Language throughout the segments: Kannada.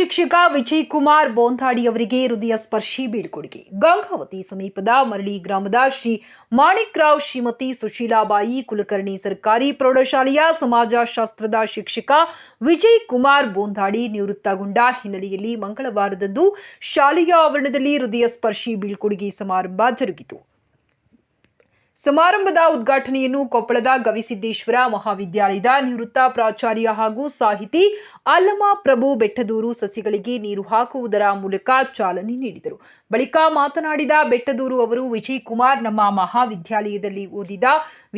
ಶಿಕ್ಷಕ ವಿಜಯ್ ಕುಮಾರ್ ಬೋಂದಾಡಿ ಅವರಿಗೆ ಹೃದಯ ಸ್ಪರ್ಶಿ ಬೀಳ್ಕೊಡುಗೆ. ಗಂಗಾವತಿ ಸಮೀಪದ ಮರಳಿ ಗ್ರಾಮದ ಶ್ರೀ ಮಾಣಿಕ್ರಾವ್ ಶ್ರೀಮತಿ ಸುಶೀಲಾಬಾಯಿ ಕುಲಕರ್ಣಿ ಸರ್ಕಾರಿ ಪ್ರೌಢಶಾಲೆಯ ಸಮಾಜಶಾಸ್ತ್ರದ ಶಿಕ್ಷಕ ವಿಜಯ್ ಕುಮಾರ್ ಬೋಂದಾಡಿ ನಿವೃತ್ತಗೊಂಡ ಹಿನ್ನೆಲೆಯಲ್ಲಿ ಮಂಗಳವಾರದಂದು ಶಾಲೆಯ ಆವರಣದಲ್ಲಿ ಹೃದಯ ಸ್ಪರ್ಶಿ ಬೀಳ್ಕೊಡುಗೆ ಸಮಾರಂಭ ಜರುಗಿತು. ಸಮಾರಂಭದ ಉದ್ಘಾಟನೆಯನ್ನು ಕೊಪ್ಪಳದ ಗವಿಸಿದ್ದೇಶ್ವರ ಮಹಾವಿದ್ಯಾಲಯದ ನಿವೃತ್ತ ಪ್ರಾಚಾರ್ಯ ಹಾಗೂ ಸಾಹಿತಿ ಅಲ್ಲಮ ಪ್ರಭು ಬೆಟ್ಟದೂರು ಸಸಿಗಳಿಗೆ ನೀರು ಹಾಕುವುದರ ಮೂಲಕ ಚಾಲನೆ ನೀಡಿದರು. ಬಳಿಕ ಮಾತನಾಡಿದ ಬೆಟ್ಟದೂರು ಅವರು, ವಿಜಯ್ ಕುಮಾರ್ ನಮ್ಮ ಮಹಾವಿದ್ಯಾಲಯದಲ್ಲಿ ಓದಿದ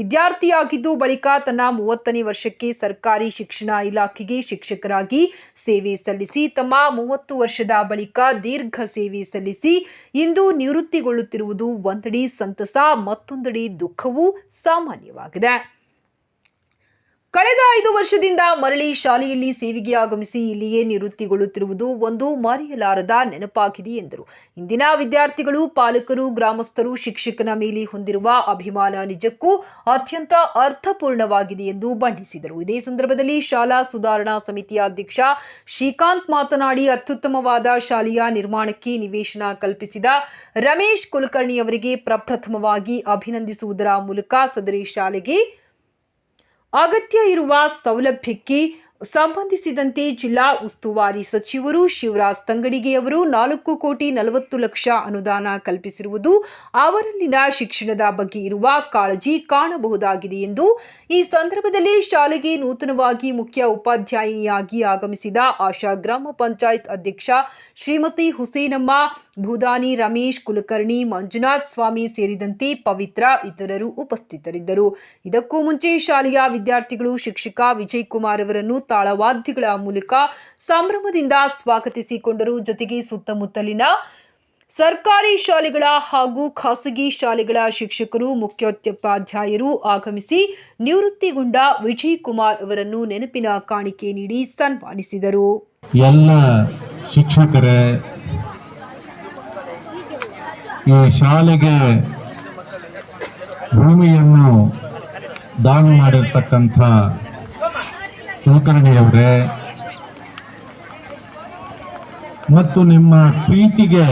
ವಿದ್ಯಾರ್ಥಿಯಾಗಿದ್ದು, ಬಳಿಕ ತನ್ನ 30ನೇ ವರ್ಷಕ್ಕೆ ಸರ್ಕಾರಿ ಶಿಕ್ಷಣ ಇಲಾಖೆಗೆ ಶಿಕ್ಷಕರಾಗಿ ಸೇವೆ ಸಲ್ಲಿಸಿ ತಮ್ಮ 30 ವರ್ಷದ ಬಳಿಕ ದೀರ್ಘ ಸೇವೆ ಸಲ್ಲಿಸಿ ಇಂದು ನಿವೃತ್ತಿಗೊಳ್ಳುತ್ತಿರುವುದು ಒಂದೆಡೆ ಸಂತಸ, ಮತ್ತೊಂದೆಡೆ ದುಃಖವೂ ಸಾಮಾನ್ಯವಾಗಿದೆ. ಕಳೆದ 5 ವರ್ಷದಿಂದ ಮರಳಿ ಶಾಲೆಯಲ್ಲಿ ಸೇವೆಗೆ ಆಗಮಿಸಿ ಇಲ್ಲಿಯೇ ನಿವೃತ್ತಿಗೊಳ್ಳುತ್ತಿರುವುದು ಒಂದು ಮರೆಯಲಾರದ ನೆನಪಾಗಿದೆ ಎಂದರು. ಇಂದಿನ ವಿದ್ಯಾರ್ಥಿಗಳು, ಪಾಲಕರು, ಗ್ರಾಮಸ್ಥರು ಶಿಕ್ಷಕನ ಮೇಲೆ ಹೊಂದಿರುವ ಅಭಿಮಾನ ನಿಜಕ್ಕೂ ಅತ್ಯಂತ ಅರ್ಥಪೂರ್ಣವಾಗಿದೆ ಎಂದು ಬಣ್ಣಿಸಿದರು. ಇದೇ ಸಂದರ್ಭದಲ್ಲಿ ಶಾಲಾ ಸುಧಾರಣಾ ಸಮಿತಿಯ ಅಧ್ಯಕ್ಷ ಶ್ರೀಕಾಂತ್ ಮಾತನಾಡಿ, ಅತ್ಯುತ್ತಮವಾದ ಶಾಲೆಯ ನಿರ್ಮಾಣಕ್ಕೆ ನಿವೇಶನ ಕಲ್ಪಿಸಿದ ರಮೇಶ್ ಕುಲಕರ್ಣಿ ಅವರಿಗೆ ಪ್ರಪ್ರಥಮವಾಗಿ ಅಭಿನಂದಿಸುವುದರ ಮೂಲಕ ಸದರಿ ಶಾಲೆಗೆ ಅಗತ್ಯ ಇರುವ ಸೌಲಭ್ಯಕ್ಕೆ ಸಂಬಂಧಿಸಿದಂತೆ ಜಿಲ್ಲಾ ಉಸ್ತುವಾರಿ ಸಚಿವರು ಶಿವರಾಜ್ ತಂಗಡಿಗೆ ಅವರು 4,40,00,000 ಅನುದಾನ ಕಲ್ಪಿಸಿರುವುದು ಅವರಲ್ಲಿನ ಶಿಕ್ಷಣದ ಬಗ್ಗೆ ಇರುವ ಕಾಳಜಿ ಕಾಣಬಹುದಾಗಿದೆ ಎಂದು ಈ ಸಂದರ್ಭದಲ್ಲಿ ಶಾಲೆಗೆ ನೂತನವಾಗಿ ಮುಖ್ಯ ಉಪಾಧ್ಯಾಯಿನಿಯಾಗಿ ಆಗಮಿಸಿದ ಆಶಾ ಗ್ರಾಮ ಪಂಚಾಯತ್ ಅಧ್ಯಕ್ಷ ಶ್ರೀಮತಿ ಹುಸೇನಮ್ಮ ಭೂದಾನಿ, ರಮೇಶ್ ಕುಲಕರ್ಣಿ, ಮಂಜುನಾಥ್ ಸ್ವಾಮಿ ಸೇರಿದಂತೆ ಪವಿತ್ರ ಇತರರು ಉಪಸ್ಥಿತರಿದ್ದರು. ಇದಕ್ಕೂ ಮುಂಚೆ ಶಾಲೆಯ ವಿದ್ಯಾರ್ಥಿಗಳು ಶಿಕ್ಷಕ ವಿಜಯ್ ಕುಮಾರ್ ಅವರನ್ನು ತಾಳವಾದ್ಯಗಳ ಮೂಲಕ ಸಂಭ್ರಮದಿಂದ ಸ್ವಾಗತಿಸಿಕೊಂಡರು. ಜೊತೆಗೆ ಸುತ್ತಮುತ್ತಲಿನ ಸರ್ಕಾರಿ ಶಾಲೆಗಳ ಹಾಗೂ ಖಾಸಗಿ ಶಾಲೆಗಳ ಶಿಕ್ಷಕರು, ಮುಖ್ಯೋಪಾಧ್ಯಾಯರು ಆಗಮಿಸಿ ನಿವೃತ್ತಿಗೊಂಡ ವಿಜಯ್ ಕುಮಾರ್ ಅವರನ್ನು ನೆನಪಿನ ಕಾಣಿಕೆ ನೀಡಿ ಸನ್ಮಾನಿಸಿದರು. ಎಲ್ಲ ಶಿಕ್ಷಕರೇ, ಈ ಶಾಲೆಗೆ ಭೂಮಿಯನ್ನು ದಾನ ಮಾಡಿರ್ತಕ್ಕಂಥ ಕುಲಕರ್ಣಿಯವರೇ ಮತ್ತು ನಿಮ್ಮ ಪ್ರೀತಿಗೆ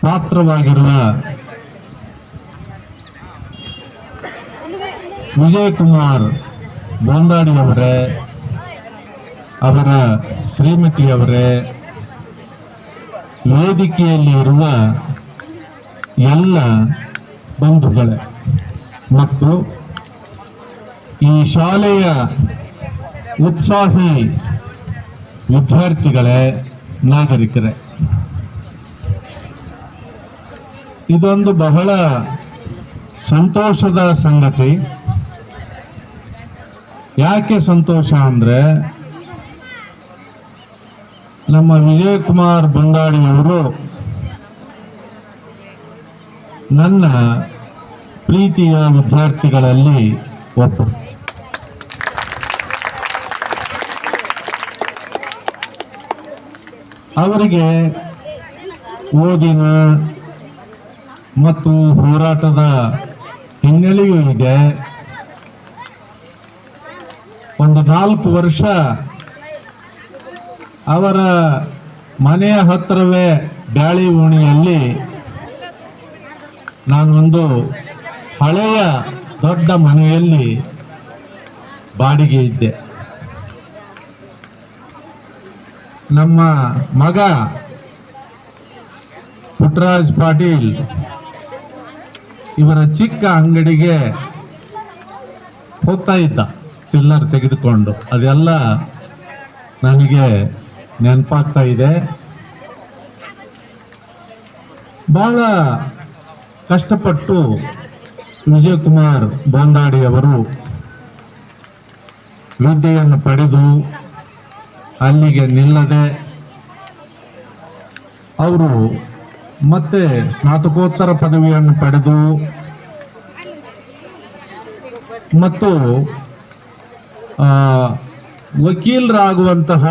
ಪಾತ್ರವಾಗಿರುವ ವಿಜಯ್ ಕುಮಾರ್ ಬೋಂದಾಡಿಯವರೇ, ಅವರ ಶ್ರೀಮತಿಯವರೇ, ವೇದಿಕೆಯಲ್ಲಿ ಇರುವ ಎಲ್ಲ ಬಂಧುಗಳೇ ಮತ್ತು ಈ ಶಾಲೆಯ ಉತ್ಸಾಹಿ ವಿದ್ಯಾರ್ಥಿಗಳೇ, ನಾಗರಿಕರೇ, ಇದೊಂದು ಬಹಳ ಸಂತೋಷದ ಸಂಗತಿ. ಯಾಕೆ ಸಂತೋಷ ಅಂದ್ರೆ, ನಮ್ಮ ವಿಜಯ್ ಕುಮಾರ್ ಬೋಂದಾಡಿ ಅವರು ನನ್ನ ಪ್ರೀತಿಯ ವಿದ್ಯಾರ್ಥಿಗಳಲ್ಲಿ ಒಬ್ಬರು. ಅವರಿಗೆ ಓದಿನ ಮತ್ತು ಹೋರಾಟದ ಹಿನ್ನೆಲೆಯೂ ಇದೆ. ಒಂದು 4 ವರ್ಷ ಅವರ ಮನೆಯ ಹತ್ತಿರವೇ ಬ್ಯಾಳಿ ಓಣಿಯಲ್ಲಿ ನಾನೊಂದು ಹಳೆಯ ದೊಡ್ಡ ಮನೆಯಲ್ಲಿ ಬಾಡಿಗೆ ಇದ್ದೆ. ನಮ್ಮ ಮಗ ಪುಟ್ಟರಾಜ್ ಪಾಟೀಲ್ ಇವರ ಚಿಕ್ಕ ಅಂಗಡಿಗೆ ಹೋಗ್ತಾ ಇದ್ದ ಚಿಲ್ಲರ್ ತೆಗೆದುಕೊಂಡು. ಅದೆಲ್ಲ ನನಗೆ ನೆನಪಾಗ್ತಾ ಇದೆ. ಬಹಳ ಕಷ್ಟಪಟ್ಟು ವಿಜಯ್ ಕುಮಾರ್ ಬೋಂದಾಡಿ ಅವರು ವಿದ್ಯೆಯನ್ನು ಪಡೆದು ಅಲ್ಲಿಗೆ ನಿಲ್ಲದೆ ಅವರು ಮತ್ತೆ ಸ್ನಾತಕೋತ್ತರ ಪದವಿಯನ್ನು ಪಡೆದು ಮತ್ತು ವಕೀಲರಾಗುವಂತಹ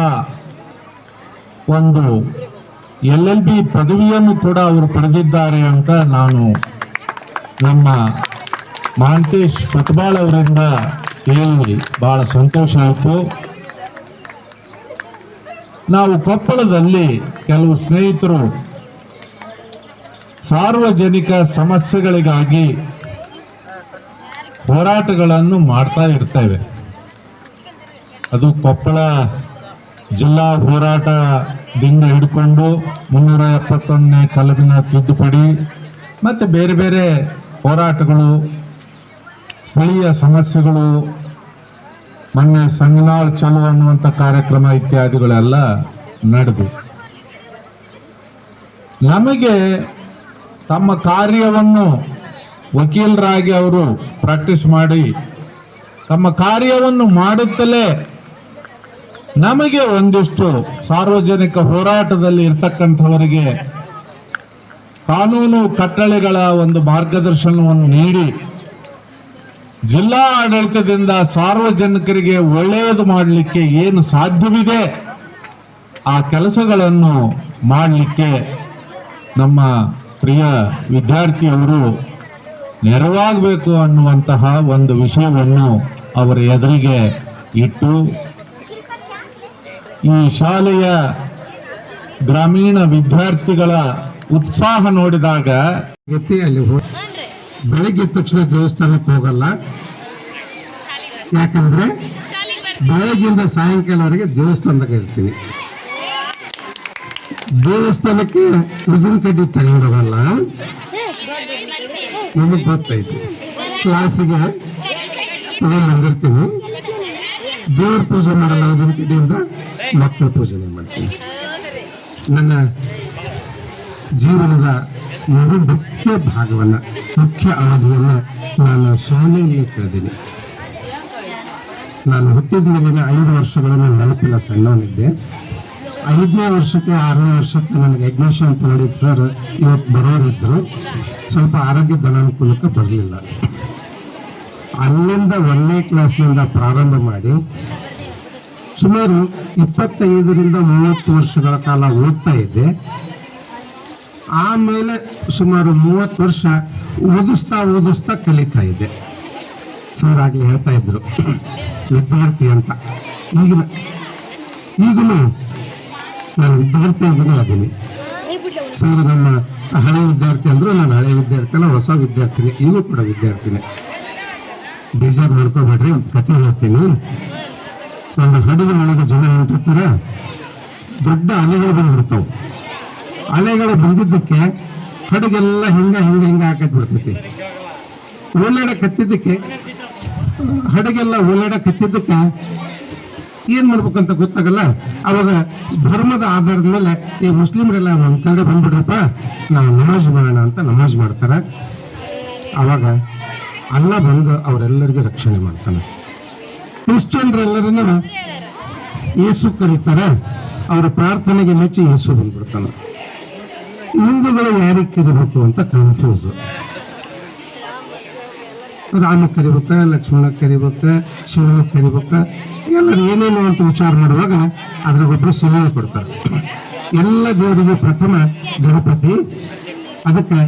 ಒಂದು LLB ಪದವಿಯನ್ನು ಕೂಡ ಅವರು ಪಡೆದಿದ್ದಾರೆ ಅಂತ ನಾನು ನಮ್ಮ ಮಹಾಂತೇಶ್ ಪತ್ಬಾಳ್ ಅವರಿಂದ ಕೇಳಿ ಬಹಳ ಸಂತೋಷ ಆಯಿತು. ನಾವು ಕೊಪ್ಪಳದಲ್ಲಿ ಕೆಲವು ಸ್ನೇಹಿತರು ಸಾರ್ವಜನಿಕ ಸಮಸ್ಯೆಗಳಿಗಾಗಿ ಹೋರಾಟಗಳನ್ನು ಮಾಡ್ತಾ ಇರ್ತೇವೆ. ಅದು ಕೊಪ್ಪಳ ಜಿಲ್ಲಾ ಹೋರಾಟದಿಂದ ಹಿಡ್ಕೊಂಡು 371ನೇ ಕಲಮಿನ ತಿದ್ದುಪಡಿ ಮತ್ತು ಬೇರೆ ಬೇರೆ ಹೋರಾಟಗಳು, ಸ್ಥಳೀಯ ಸಮಸ್ಯೆಗಳು, ಮೊನ್ನೆ ಸಂಗನಾಳ್ ಚಲೋ ಅನ್ನುವಂಥ ಕಾರ್ಯಕ್ರಮ ಇತ್ಯಾದಿಗಳೆಲ್ಲ ನಡೆದು ನಮಗೆ ತಮ್ಮ ಕಾರ್ಯವನ್ನು ವಕೀಲರಾಗಿ ಅವರು ಪ್ರಾಕ್ಟೀಸ್ ಮಾಡಿ ತಮ್ಮ ಕಾರ್ಯವನ್ನು ಮಾಡುತ್ತಲೇ ನಮಗೆ ಒಂದಿಷ್ಟು ಸಾರ್ವಜನಿಕ ಹೋರಾಟದಲ್ಲಿ ಇರ್ತಕ್ಕಂಥವರಿಗೆ ಕಾನೂನು ಕಟ್ಟಳೆಗಳ ಒಂದು ಮಾರ್ಗದರ್ಶನವನ್ನು ನೀಡಿ ಜಿಲ್ಲಾ ಆಡಳಿತದಿಂದ ಸಾರ್ವಜನಿಕರಿಗೆ ಒಳ್ಳೆಯದು ಮಾಡಲಿಕ್ಕೆ ಏನು ಸಾಧ್ಯವಿದೆ ಆ ಕೆಲಸಗಳನ್ನು ಮಾಡಲಿಕ್ಕೆ ನಮ್ಮ ಪ್ರಿಯ ವಿದ್ಯಾರ್ಥಿಯವರು ನೆರವಾಗಬೇಕು ಅನ್ನುವಂತಹ ಒಂದು ವಿಷಯವನ್ನು ಅವರ ಎದುರಿಗೆ ಇಟ್ಟು ಈ ಶಾಲೆಯ ಗ್ರಾಮೀಣ ವಿದ್ಯಾರ್ಥಿಗಳ ಉತ್ಸಾಹ ನೋಡಿದಾಗ ಅಲ್ಲಿ ಬೆಳಗ್ಗೆ ತಕ್ಷಣ ದೇವಸ್ಥಾನಕ್ಕೆ ಹೋಗಲ್ಲ. ಯಾಕಂದ್ರೆ ಬೆಳಗ್ಗಿಂದ ಸಾಯಂಕಾಲವರೆಗೆ ದೇವಸ್ಥಾನದಾಗ ಇರ್ತೀವಿ. ದೇವಸ್ಥಾನಕ್ಕೆ ಉದಿನ ಕಡ್ಡಿ ತಗೊಂಡೋಗಲ್ಲ, ನಮಗೆ ಗೊತ್ತೈತಿ. ಕ್ಲಾಸಿಗೆ ತಗೊಂಡಿರ್ತೀನಿ. ದೇವ್ರ ಪೂಜೆ ಮಾಡಲ್ಲ, ಉದಿನ ಕಡ್ಡಿಯಿಂದ ಮಕ್ಕಳ ಪೂಜನೆ ಮಾಡ್ತೀನಿ. ನನ್ನ ಜೀವನದ ಒಂದು ಮುಖ್ಯ ಭಾಗವನ್ನ, ಮುಖ್ಯ ಅವಧಿಯನ್ನ ನಾನು ಶಾಲೆಯಲ್ಲಿ ಕಳೆದೀನಿ. ನಾನು ಹುಟ್ಟಿದ ಮೇಲಿನ 5 ವರ್ಷಗಳನ್ನು ನೆನಪಿಲ್ಲ, ಸಣ್ಣವನಿದ್ದೆ. 5ನೇ ವರ್ಷಕ್ಕೆ 6ನೇ ವರ್ಷಕ್ಕೆ ನನಗೆ ಅಡ್ಮಿಷನ್ ತಗೊಂಡಿದ್ದು ಸರ್ ಇವತ್ತು ಬರೋರಿದ್ರು. ಸ್ವಲ್ಪ ಆರೋಗ್ಯದ ಅನಾನುಕೂಲಕ್ಕೆ ಬರಲಿಲ್ಲ. ಅಲ್ಲಿಂದ 1ನೇ ಕ್ಲಾಸ್ನಿಂದ ಪ್ರಾರಂಭ ಮಾಡಿ ಸುಮಾರು 25ರಿಂದ 30 ವರ್ಷಗಳ ಕಾಲ ಓದ್ತಾ ಇದ್ದೆ. ಆಮೇಲೆ ಸುಮಾರು 30 ವರ್ಷ ಓದಿಸ್ತಾ ಕಲಿತಾ ಇದ್ದೆ. ಸರ್ ಆಗ್ಲಿ ಹೇಳ್ತಾ ಇದ್ರು ವಿದ್ಯಾರ್ಥಿ ಅಂತ. ಈಗಲೂ ನಾನು ವಿದ್ಯಾರ್ಥಿಯಾಗಿನೇ ಅದೀನಿ. ಸರ್ ನಮ್ಮ ಹಳೆ ವಿದ್ಯಾರ್ಥಿ ಅಂದ್ರು ನಾನು ಹಳೆ ವಿದ್ಯಾರ್ಥಿ ಅಲ್ಲ, ಹೊಸ ವಿದ್ಯಾರ್ಥಿನಿ. ಈಗಲೂ ಕೂಡ ವಿದ್ಯಾರ್ಥಿನಿ. ಬೇಜಾರು ಮಾಡ್ಕೋಬೇಡ್ರಿ, ಒಂದು ಕಥೆ ಹೇಳ್ತೀನಿ. ನನ್ನ ಹಡಗಿನೊಳಗೆ ಜನ ಹೊಂಟಿರ್ತಾರ, ದೊಡ್ಡ ಅಲೆಗಳು ಬಂದ್ಬಿಡ್ತಾವೆ. ಅಲೆಗಳು ಬಂದಿದ್ದಕ್ಕೆ ಹಡಗೆಲ್ಲ ಹಿಂಗ ಹಾಕತ್ ಬಿಡ್ತೈತಿ. ಓಲಾಡಕತ್ತಿದ್ದಕ್ಕೆ ಹಡಗೆಲ್ಲ ಓಲಾಡಕತ್ತಿದ್ದಕ್ಕೆ ಏನ್ ಮಾಡ್ಬೇಕಂತ ಗೊತ್ತಾಗಲ್ಲ. ಅವಾಗ ಧರ್ಮದ ಆಧಾರದ ಮೇಲೆ ಈ ಮುಸ್ಲಿಮರೆಲ್ಲ ಒಂದ್ ಕಡೆ ಬಂದ್ಬಿಡ್ರಪ್ಪ, ನಾವು ನಮಾಜ್ ಮಾಡೋಣ ಅಂತ ನಮಾಜ್ ಮಾಡ್ತಾರ. ಅವಾಗ ಅಲ್ಲ ಬಂದು ಅವರೆಲ್ಲರಿಗೂ ರಕ್ಷಣೆ ಮಾಡ್ತಾನೆ. ಕ್ರಿಶ್ಚಿಯನ್ರೆಲ್ಲರನ್ನ ಯೇಸು ಕರೀತಾರೆ, ಅವರ ಪ್ರಾರ್ಥನೆಗೆ ಮೆಚ್ಚಿ ಯೇಸು ಬಂದ್ಬಿಡ್ತಾನೆ. ಹಿಂದೂಗಳು ಯಾರಿಗೆ ಕರಿಬೇಕು ಅಂತ ಕನ್ಫ್ಯೂಸ್. ರಾಮ ಕರಿಬೇಕ, ಲಕ್ಷ್ಮಣ ಕರಿಬೇಕ, ಶಿವನ ಕರಿಬೇಕ, ಎಲ್ಲರೂ ಏನೇನು ಅಂತ ವಿಚಾರ ಮಾಡುವಾಗ ಅದ್ರಾಗೊಬ್ಬರು ಸಲಹೆ ಕೊಡ್ತಾರೆ. ಎಲ್ಲ ದೇವರಿಗೆ ಪ್ರಥಮ ಗಣಪತಿ, ಅದಕ್ಕೆ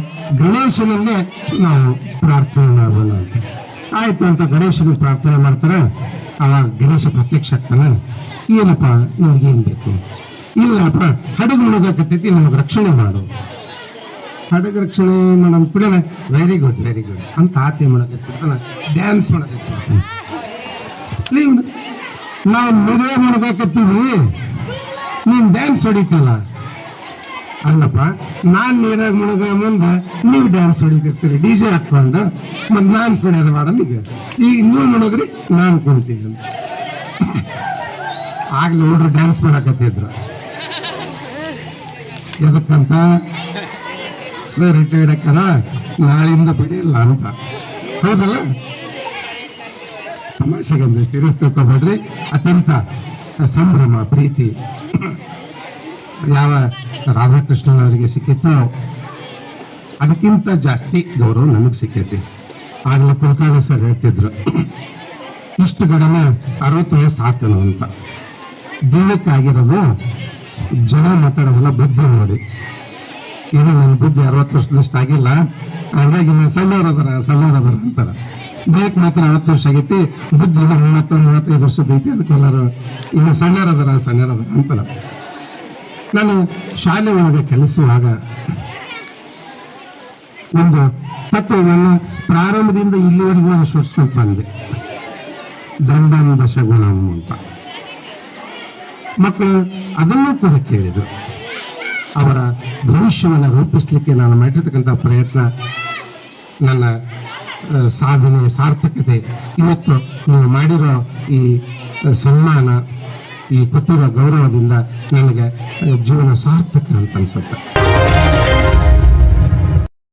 ಗಣೇಶನನ್ನೇ ನಾವು ಪ್ರಾರ್ಥನೆ ಮಾಡೋಣ ಅಂತ. ಆಯ್ತು ಅಂತ ಗಣೇಶನ ಪ್ರಾರ್ಥನೆ ಮಾಡ್ತಾರೆ. ಆವಾಗ ಗಣೇಶ ಪ್ರತ್ಯಕ್ಷ ಆಗ್ತಾನೆ. ಏನಪ್ಪ ನಿಮಗೇನು ಬೇಕು? ಇಲ್ಲಪ್ಪ ಹಡಗು ಮುಳುಗಾಕತ್ತೈತಿ, ನಮಗೆ ರಕ್ಷಣೆ ಮಾಡು. ಹಡಗು ರಕ್ಷಣೆ ಮಾಡೋ ಕೂಡ ವೆರಿ ಗುಡ್ ಅಂತ ಆತಿ ಮಾಡಕತ್ತಿರ್ತಾನೆ, ಡ್ಯಾನ್ಸ್ ಮಾಡಕತ್ತಿರ್ತಾನೆ. ನಾವು ಮದುವೆ ಮುಳುಗಾಕತ್ತೀವಿ, ನೀನ್ ಡ್ಯಾನ್ಸ್ ಹೊಡಿತಲ್ಲ. ಅಲ್ಲಪ್ಪ, ನಾನ್ ನೀರಾಗ ಮುಳುಗ ಮುಂದೆ ನೀವು ಡ್ಯಾನ್ಸ್ ಹೊಡಿತಿರ್ತೀರಿ DJ ಹಾಕೊಂಡು, ಮತ್ ನಾನ್ ಕುಣಿಯೋದು ಮಾಡಲ್ಲ. ಈಗ ನೀವು ಮುಳುಗ್ರಿ, ನಾನ್ ಕುಣಿತೀನಿ. ಆಗ್ಲಿ ಹುಡ್ರು ಡ್ಯಾನ್ಸ್ ಮಾಡಕತ್ತಿದ್ರು. ಎದಕ್ಕಂತ ಸರ್ ರಿಟೈರ್ಡ್ ಹಾಕಲ್ಲ, ನಾಳಿಂದ ಬಿಡಿಲ್ಲ ಅಂತ. ಹೌದಲ್ಲ? ತಮಾಷೆಗಂದ್ರೆ ಸೀರಿಯಸ್ ತಿಳ್ಕೊಬೇಡ್ರಿ. ಅತ್ಯಂತ ಸಂಭ್ರಮ, ಪ್ರೀತಿ ಯಾವ ರಾಧಾಕೃಷ್ಣನವರಿಗೆ ಸಿಕ್ಕಿತ್ತೋ ಅದಕ್ಕಿಂತ ಜಾಸ್ತಿ ಗೌರವ ನನಗೆ ಸಿಕ್ಕೈತಿ. ಆಗಲೇ ಕುಲಕರ್ಣಿ ಸರ್ ಹೇಳ್ತಿದ್ರು, ಇಷ್ಟು ಗಡನೆ 60 ವಯಸ್ಸು ಆತನು ಅಂತ. ದಿನಕ್ಕಾಗಿರೋದು ಜನ ಮಾತಾಡೋದಲ್ಲ, ಬುದ್ಧಿ ನೋಡಿ. ಏನೋ ನನ್ನ ಬುದ್ಧಿ 60 ವರ್ಷದಷ್ಟು ಆಗಿಲ್ಲ, ಹಾಗಾಗಿ ನಾನು ಸಣ್ಣವರದರ ಅಂತಾರ. ದೇಹಕ್ಕೆ ಮಾತ್ರ 60 ವರ್ಷ ಆಗೈತಿ, ಬುದ್ಧಿ 30-35 ವರ್ಷದ ಐತಿ, ಅದಕ್ಕೆಲ್ಲರೂ ಇನ್ನು ಸಣ್ಣರದರ ಅಂತಾರ. ನಾನು ಶಾಲೆ ಒಳಗೆ ಕೆಲಸುವಾಗ ಒಂದು ತತ್ವವನ್ನು ಪ್ರಾರಂಭದಿಂದ ಇಲ್ಲಿವರೆಗೂ ಅನುಸರಿಸ್ಕೊಂಡು ಬಂದೆ. ದಂಡಂ ದಶಗುಣಂ ಅಂತ ಮಕ್ಕಳು ಅದನ್ನೂ ಕೂಡ ಕೇಳಿದರು. ಅವರ ಭವಿಷ್ಯವನ್ನು ರೂಪಿಸಲಿಕ್ಕೆ ನಾನು ಮಾಡಿರ್ತಕ್ಕಂಥ ಪ್ರಯತ್ನ, ನನ್ನ ಸಾಧನೆ, ಸಾರ್ಥಕತೆ ಇವತ್ತು ನೀವು ಮಾಡಿರೋ ಈ ಸನ್ಮಾನ, ಈ ಕೊಟ್ಟಿರೋ ಗೌರವದಿಂದ ನನಗೆ ಜೀವನ ಸಾರ್ಥಕ ಅಂತ ಅನ್ಸುತ್ತೆ.